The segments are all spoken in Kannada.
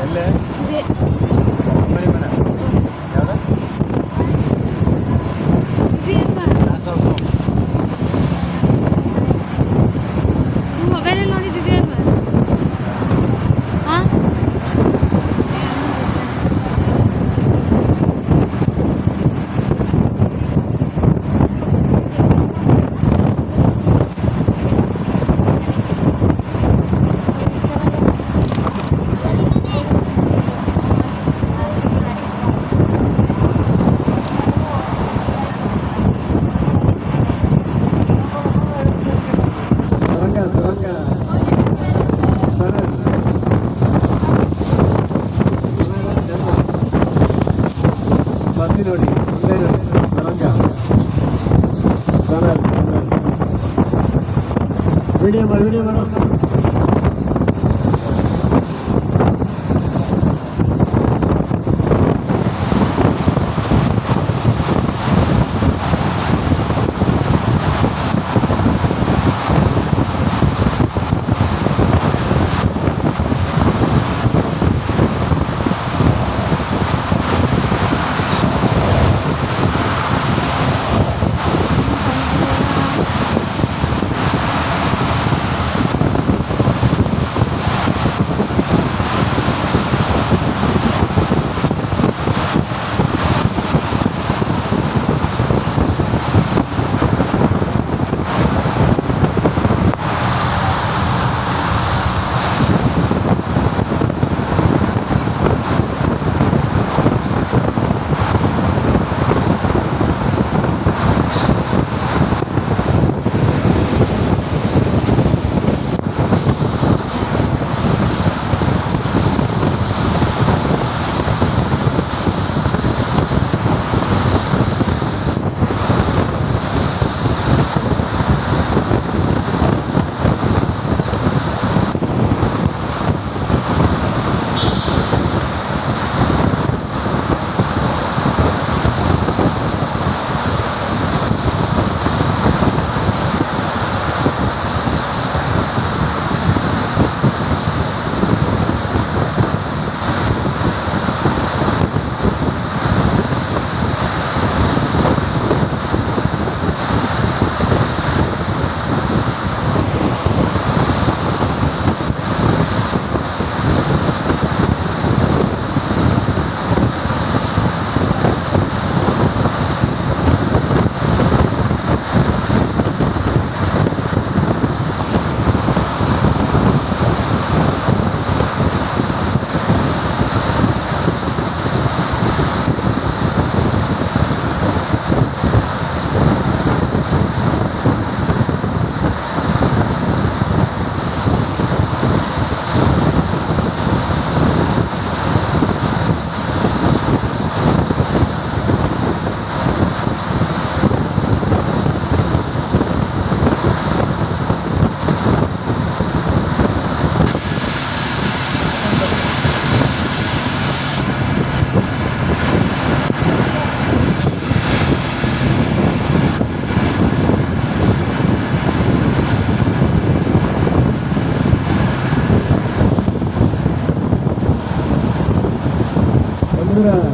ಎಲ್ಲೇ ಅಂಬಾರಿ ಮನೆ ಯಾವ್ದು ಮೊಬೈಲಲ್ಲಿ ನೋಡಿದ್ದಿದೆ ಅಲ್ವಾ? ಹಾಂ ಬಸ್ಸಿ ನೋಡಿ ಮುಂದೆ ನೋಡಿ ಸರಂಗ ಸನಲ್ ವಿಡಿಯೋ ಮಾಡೋ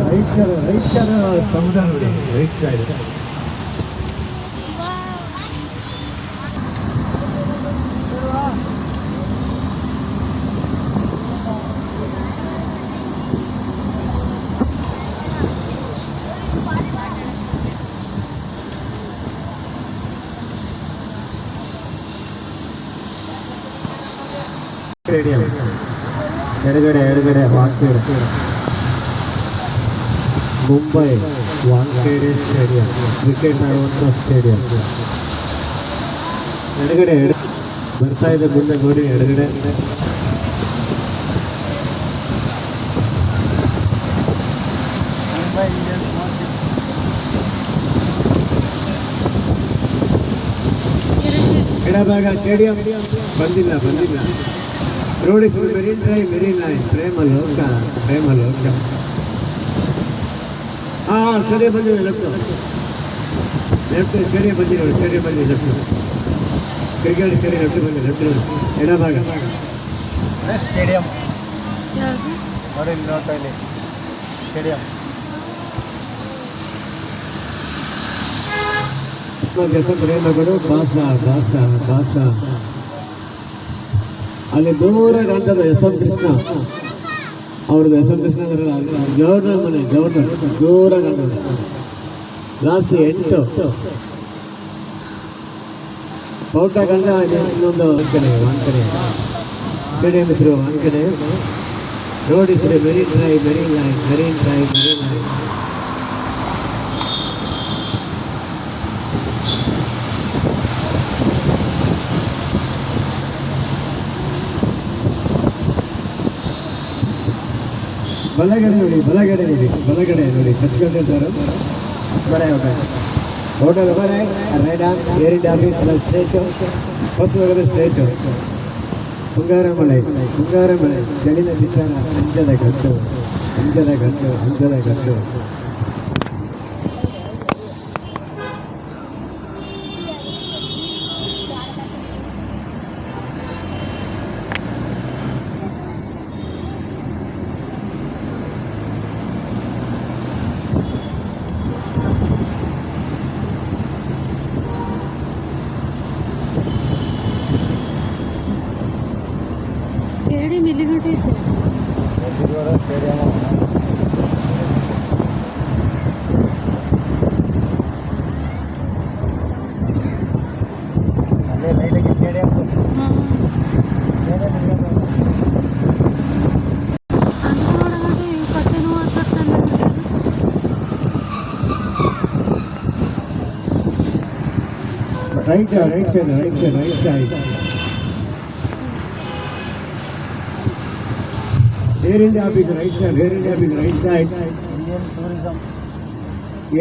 ರೈಟ್ ಸೈಡ್ ಸಮುದ್ರ ನೋಡಿ ರೈಟ್ ಸೈಡ್ ಸ್ಟೇಡಿಯಂ ಎಡಗಡೆ ವಾಂಖೇಡೆ ಮುಂಬೈ ವಾಂಖೇಡೆ ಸ್ಟೇಡಿಯಂ ಕ್ರಿಕೆಟ್ ಆಡುವಂಥ ಸ್ಟೇಡಿಯಂ ಎಡಗಡೆ ಬರ್ತಾ ಇದೆ ಮುಂದೆ ನೋಡಿ ಎಡಗಡೆ ಎಡಭಾಗ ಸ್ಟೇಡಿಯಂ ಬಂದಿಲ್ಲ road marine drive marine line ಪ್ರೇಮಲೋಕ ಹಾಂ ಸ್ಟೇಡಿಯಂ ಬಂದಿದೆ ಲೆಫ್ಟ್ ಸ್ಟೇಡಿಯಂ ಬಂದಿದೆ ಲೆಫ್ಟ್ ಕ್ರಿಕೆಟ್ ಸ್ಟೇಡಿಯಂ ಲೆಫ್ಟ್ ಎಡಭಾಗ ಸ್ಟೇಡಿಯಂ ಯಾವುದು? ನೋಡಿ ಇಲ್ಲಿ ನೋಡ್ತಾ ಇಲ್ಲಿ ಸ್ಟೇಡಿಯಂ. ಮಗಳು ಬಾಸ ಅಲ್ಲಿ ದೂರ ಕಾಣ್ತದೆ ಎಸ್ ಎಂ ಕೃಷ್ಣ ಅವ್ರದ್ದು. ಎಸ್ ಎಂ ಕೃಷ್ಣ ಗವರ್ನರ್ ಮನೆ, ಗವರ್ನರ್ ದೂರ ಕಾಣ್ತದೆ. ಲಾಸ್ಟ್ 8 ಪೌಟ ಕಂಡ ಇನ್ನೊಂದು ಒಂದು ಕಡೆ ಸ್ಟೇಡಿಯಂ ಹೆಸರು ಒಂದು ಕಡೆ ರೋಡ್ ಹೆಸರು ಮೆರೀನ್ ಡ್ರೈವ್. ಬಲಗಡೆ ನೋಡಿ ಕಚ್ಕೊಂಡಿರ್ತಾರೆ. ಹೋಟೆಲ್ ಬರೇ right on air India office plus straight bus ಹೋಗೋದು ಸ್ಟ್ರೇಟು. ಮುಂಗಾರಮಳೆ ಚಳಿನ ಚಿತ್ತಾರ ಅಂಜದ ಗಂಟು. ಸ್ಟೇಡಿಯಂ ಎಲ್ಲಿ ಗಂಟೆ ಇತ್ತು? ಸ್ಟೇಡಿಯಂ ಅಲ್ಲೇ ಲೈಟಾಗಿ stadium. Right side air India office right side. Air India office right side. Indian tourism.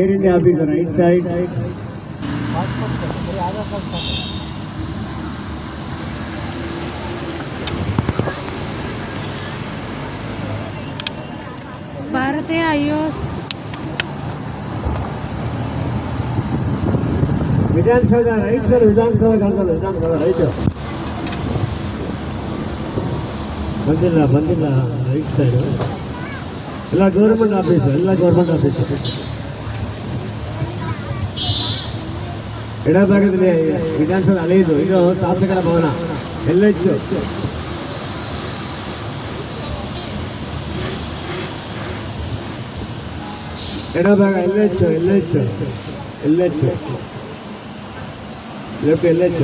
Air India office right side. ಭಾರತೀಯ Vidhana Soudha right side. Vidhana Soudha right. ಬಂದಿಲ್ಲ ರೈಟ್ ಸೈಡ್. ಎಲ್ಲ ಗೌರ್ಮೆಂಟ್ ಆಫೀಸು. ಎಡಭಾಗದಲ್ಲಿ ವಿಧಾನಸೌಧ ಹಳೆಯದು. ಇದು ಶಾಸಕರ ಭವನ LH. ಎಡಭಾಗ LH left LH.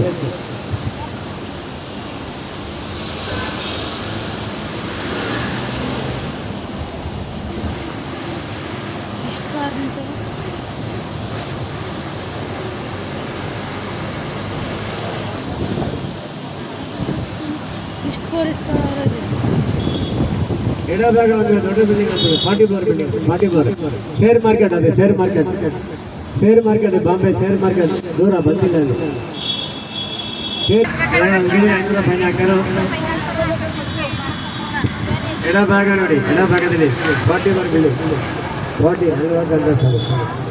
ಎಡಭಾಗ ಒಂದು ದೊಡ್ಡ ಬಿಲ್ಡಿಂಗ್ ಆಗ್ತದೆ. 44 ಶೇರ್ ಮಾರ್ಕೆಟ್ ಅದೇ. Share market Bombay share market ದೂರ ಬಂದಿಲ್ಲ. ಎಡಭಾಗ ನೋಡಿ, ಎಡಭಾಗದಲ್ಲಿ 44 ಬಿಲ್ಡಿಂಗ್ 40 40